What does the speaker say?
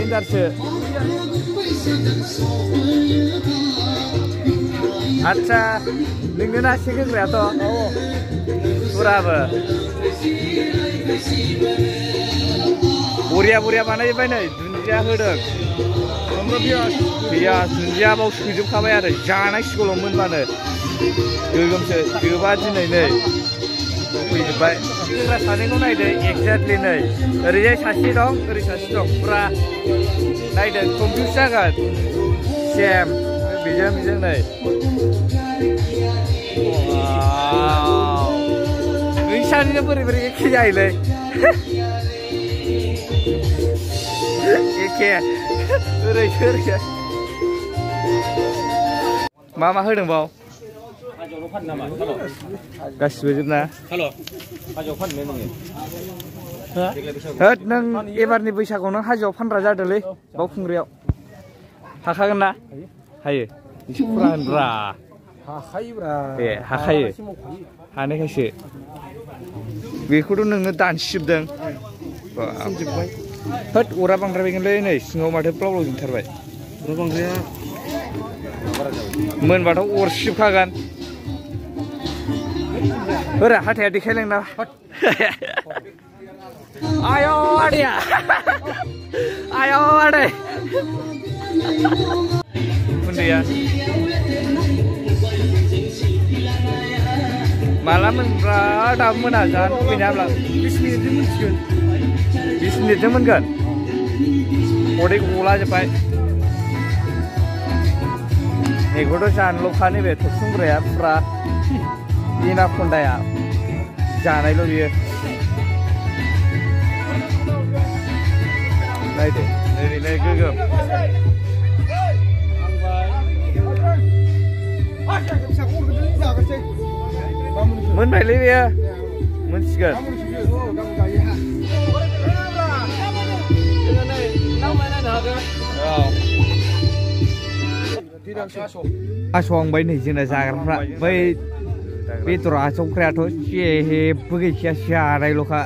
Dendarसो. Acha, nोंनो नासे होग्रायाथ'? फुराबो. बरिया बानायबाय नै दुन्दिया होदों. पियाज दुन्दिया बाव सोजोबखाबाय आरो जानाय सिगल' मोनबानो गोगोमसो जोबा दिनै नै फैजोबबाय. जोंना सानैखौ नायदो एक्जेक्टलि नै ओरैजाय सासे दं ओरै सासे दं फुरा नायदो कमप्लिट जागोन सेम बेजों नै नोंसानिनो बोरै एखे जायोलै एखे ओरै मा होदों बाव गासिबो जोबना होद नों एबारनि बैसागुआव नों हाजोआव फानग्रा जादोंलै बावखुंग्रियाव हाखागोन ना हायो एसे फुरा होनब्रा ए हाखायो हानायखायसो बेखौथ' नोंनो दानसिजोबदों होद अरा बांद्रायबायगोनलै नै सिङाव माथो ब्लाव जोंथारबाय अरा बांद्राया मोनबाथ' अरसिजोबखागोन ओरै हाथाया देखायलांना आय' आदैया आय' आदै उन्दैया माला मोनब्रा दाबो मोना जानो लुबैनायाब्ला 20 मिनिटजों मोनसिगोन 20 मिनिटजों मोनगोन खदै गलाजोब्बाय बेखौथ' जानल'खा नैबे थरसुंग्राया फुरा एनाकन्दाया जानायल' बियो नायदो ओरैनो गोगोम मोनबायलै बेयो मोनसिगोन आस'हांबाय नै जोंना जाग्राफ्रा बै बेदर आसौग्रायाथ' जेबो गैखाया जानायल'खा